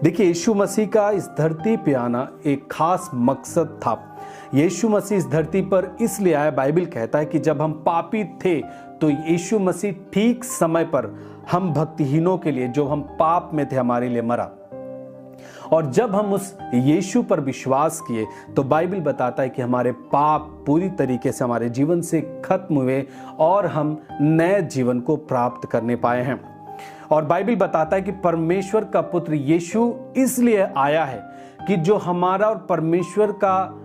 देखिए, यीशु मसीह का इस धरती पे आना एक खास मकसद था। यीशु मसीह इस धरती पर इसलिए आया, बाइबल कहता है कि जब हम पापी थे तो यीशु मसीह ठीक समय पर हम भक्तिहीनों के लिए, जो हम पाप में थे, हमारे लिए मरा। और जब हम उस यीशु पर विश्वास किए तो बाइबल बताता है कि हमारे पाप पूरी तरीके से हमारे जीवन से खत्म हुए और हम नए जीवन को प्राप्त करने पाए हैं। और बाइबल बताता है कि परमेश्वर का पुत्र यीशु इसलिए आया है कि जो हमारा और परमेश्वर का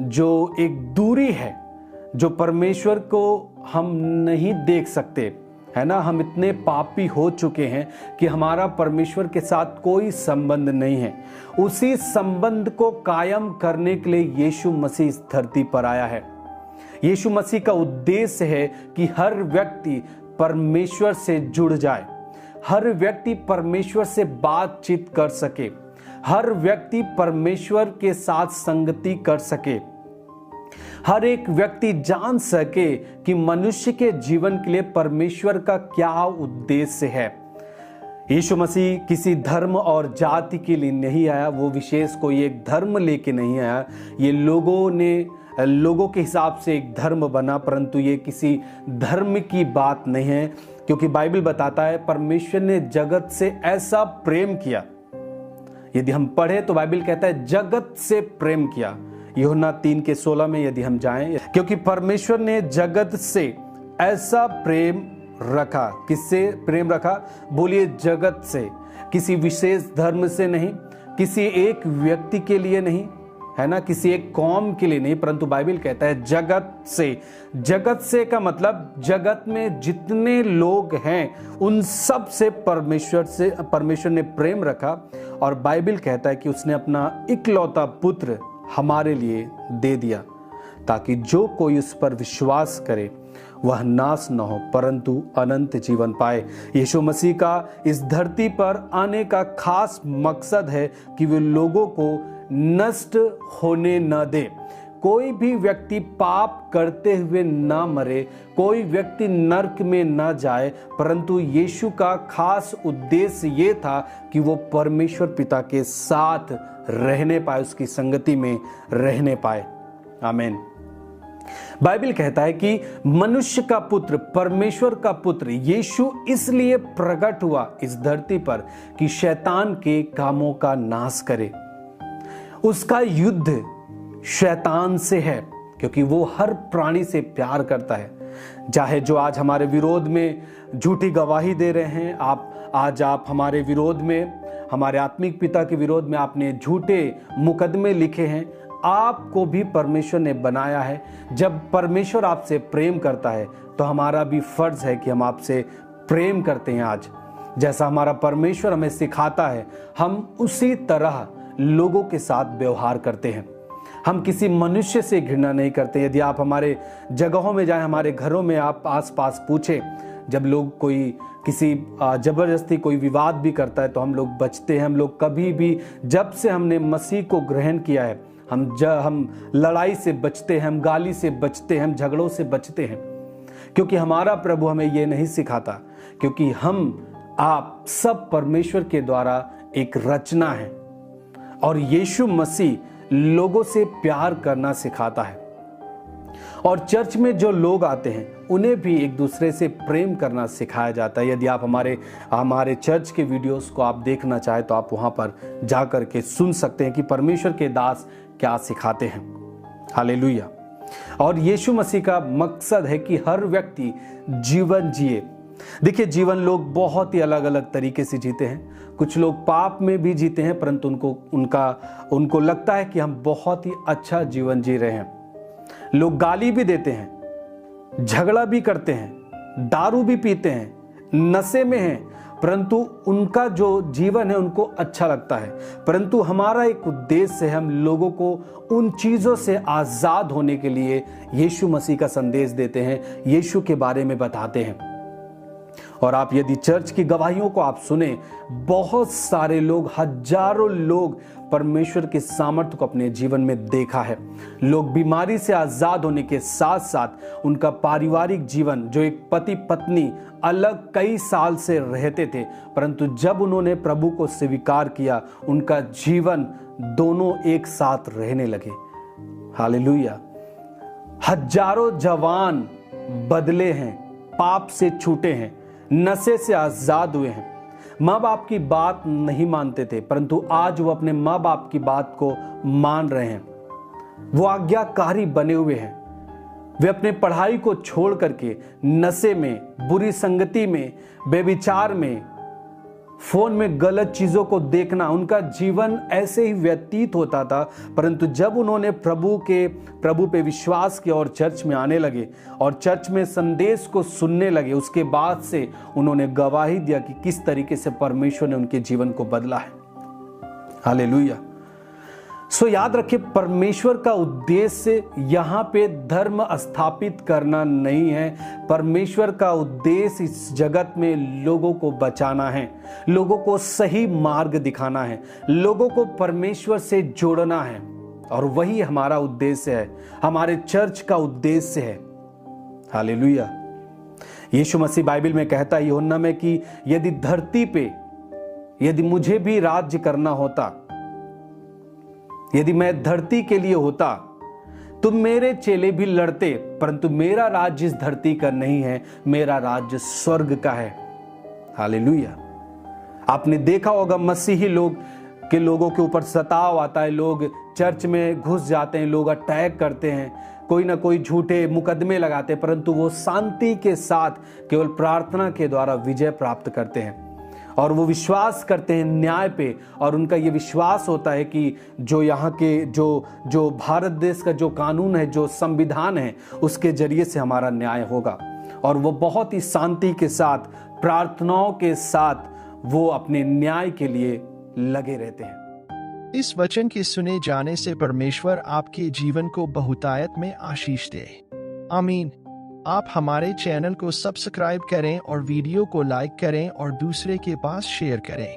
जो एक दूरी है, जो परमेश्वर को हम नहीं देख सकते, है ना, हम इतने पापी हो चुके हैं कि हमारा परमेश्वर के साथ कोई संबंध नहीं है, उसी संबंध को कायम करने के लिए यीशु मसीह इस धरती पर आया है। यीशु मसीह का उद्देश्य है कि हर व्यक्ति परमेश्वर से जुड़ जाए, हर व्यक्ति परमेश्वर से बातचीत कर सके, हर व्यक्ति परमेश्वर के साथ संगति कर सके, हर एक व्यक्ति जान सके कि मनुष्य के जीवन के लिए परमेश्वर का क्या उद्देश्य है। यीशु मसीह किसी धर्म और जाति के लिए नहीं आया, वो विशेष कोई एक धर्म लेके नहीं आया। ये लोगों के हिसाब से एक धर्म बना, परंतु ये किसी धर्म की बात नहीं है, क्योंकि बाइबल बताता है परमेश्वर ने जगत से ऐसा प्रेम किया। यदि हम पढ़े तो बाइबल कहता है जगत से प्रेम किया, यूहन्ना 3:16 में यदि हम जाएं, क्योंकि परमेश्वर ने जगत से ऐसा प्रेम रखा। किससे प्रेम रखा? बोलिए, जगत से। किसी विशेष धर्म से नहीं, किसी एक व्यक्ति के लिए नहीं, है ना, किसी एक कौम के लिए नहीं, परंतु बाइबल कहता है जगत से। जगत से का मतलब जगत में जितने लोग हैं उन सब से परमेश्वर ने प्रेम रखा। और बाइबल कहता है कि उसने अपना इकलौता पुत्र हमारे लिए दे दिया, ताकि जो कोई उस पर विश्वास करे वह नाश न हो परंतु अनंत जीवन पाए। यीशु मसीह का इस धरती पर आने का खास मकसद है कि वे लोगों को नष्ट होने न दे। कोई भी व्यक्ति पाप करते हुए ना मरे, कोई व्यक्ति नरक में न जाए, परंतु यीशु का खास उद्देश्य ये था कि वो परमेश्वर पिता के साथ रहने पाए, उसकी संगति में रहने पाए। आमीन। बाइबल कहता है कि मनुष्य का पुत्र, परमेश्वर का पुत्र यीशु इसलिए प्रकट हुआ इस धरती पर कि शैतान के कामों का नाश करे। उसका युद्ध शैतान से है, क्योंकि वो हर प्राणी से प्यार करता है। चाहे जो आज हमारे विरोध में झूठी गवाही दे रहे हैं, आप हमारे विरोध में, हमारे आत्मिक पिता के विरोध में आपने झूठे मुकदमे लिखे हैं, आपको भी परमेश्वर ने बनाया है। जब परमेश्वर आपसे प्रेम करता है तो हमारा भी फर्ज है कि हम आपसे प्रेम करते हैं। आज जैसा हमारा परमेश्वर हमें सिखाता है, हम उसी तरह लोगों के साथ व्यवहार करते हैं। हम किसी मनुष्य से घृणा नहीं करते। यदि आप हमारे जगहों में जाएं, हमारे घरों में आप आसपास पूछें, जब लोग किसी जबरदस्ती कोई विवाद भी करता है तो हम लोग बचते हैं। हम लोग कभी भी, जब से हमने मसीह को ग्रहण किया है, हम लड़ाई से बचते हैं, हम गाली से बचते हैं, हम झगड़ों से बचते हैं, क्योंकि हमारा प्रभु हमें ये नहीं सिखाता, क्योंकि आप सब परमेश्वर के द्वारा एक रचना है और यीशु मसीह लोगों से प्यार करना सिखाता है। और चर्च में जो लोग आते हैं उन्हें भी एक दूसरे से प्रेम करना सिखाया जाता है। यदि आप हमारे चर्च के वीडियोस को आप देखना चाहें तो आप वहां पर जाकर के सुन सकते हैं कि परमेश्वर के दास क्या सिखाते हैं। हालेलुया। और यीशु मसीह का मकसद है कि हर व्यक्ति जीवन जिए। देखिए, जीवन लोग बहुत ही अलग अलग तरीके से जीते हैं। कुछ लोग पाप में भी जीते हैं, परंतु उनको लगता है कि हम बहुत ही अच्छा जीवन जी रहे हैं। लोग गाली भी देते हैं, झगड़ा भी करते हैं, दारू भी पीते हैं, नशे में हैं, परंतु उनका जो जीवन है उनको अच्छा लगता है। परंतु हमारा एक उद्देश्य है, हम लोगों को उन चीजों से आजाद होने के लिए यीशु मसीह का संदेश देते हैं, यीशु के बारे में बताते हैं। और आप यदि चर्च की गवाहियों को आप सुने, बहुत सारे लोग, हजारों लोग परमेश्वर के सामर्थ्य को अपने जीवन में देखा है। लोग बीमारी से आजाद होने के साथ साथ उनका पारिवारिक जीवन, जो एक पति पत्नी अलग कई साल से रहते थे, परंतु जब उन्होंने प्रभु को स्वीकार किया, उनका जीवन दोनों एक साथ रहने लगे। हालेलुया। हजारों जवान बदले हैं, पाप से छूटे हैं, नशे से आजाद हुए हैं। माँ बाप की बात नहीं मानते थे, परंतु आज वो अपने माँ बाप की बात को मान रहे हैं। वो आज्ञाकारी बने हुए हैं। वे अपने पढ़ाई को छोड़ करके नशे में, बुरी संगति में, बेविचार में, फोन में गलत चीजों को देखना, उनका जीवन ऐसे ही व्यतीत होता था। परंतु जब उन्होंने प्रभु पे विश्वास किया और चर्च में आने लगे और चर्च में संदेश को सुनने लगे, उसके बाद से उन्होंने गवाही दिया कि किस तरीके से परमेश्वर ने उनके जीवन को बदला है। हालेलुया। सो याद रखिए, परमेश्वर का उद्देश्य यहाँ पे धर्म स्थापित करना नहीं है। परमेश्वर का उद्देश्य इस जगत में लोगों को बचाना है, लोगों को सही मार्ग दिखाना है, लोगों को परमेश्वर से जोड़ना है। और वही हमारा उद्देश्य है, हमारे चर्च का उद्देश्य है। हालेलुया। यीशु मसीह बाइबल में कहता है यूहन्ना में कि यदि धरती पे यदि मुझे भी राज्य करना होता, यदि मैं धरती के लिए होता, तो मेरे चेले भी लड़ते, परंतु मेरा राज्य इस धरती का नहीं है, मेरा राज्य स्वर्ग का है। हालेलुया। आपने देखा होगा मसीही लोगों के ऊपर सताव आता है, लोग चर्च में घुस जाते हैं, लोग अटैक करते हैं, कोई ना कोई झूठे मुकदमे लगाते हैं, परंतु वो शांति के साथ केवल प्रार्थना के द्वारा विजय प्राप्त करते हैं और वो विश्वास करते हैं न्याय पे। और उनका ये विश्वास होता है कि जो यहाँ के जो भारत देश का जो कानून है, जो संविधान है, उसके जरिए से हमारा न्याय होगा। और वो बहुत ही शांति के साथ, प्रार्थनाओं के साथ वो अपने न्याय के लिए लगे रहते हैं। इस वचन के सुने जाने से परमेश्वर आपके जीवन को बहुतायत में आशीष दे। आमीन। आप हमारे चैनल को सब्सक्राइब करें और वीडियो को लाइक करें और दूसरे के पास शेयर करें।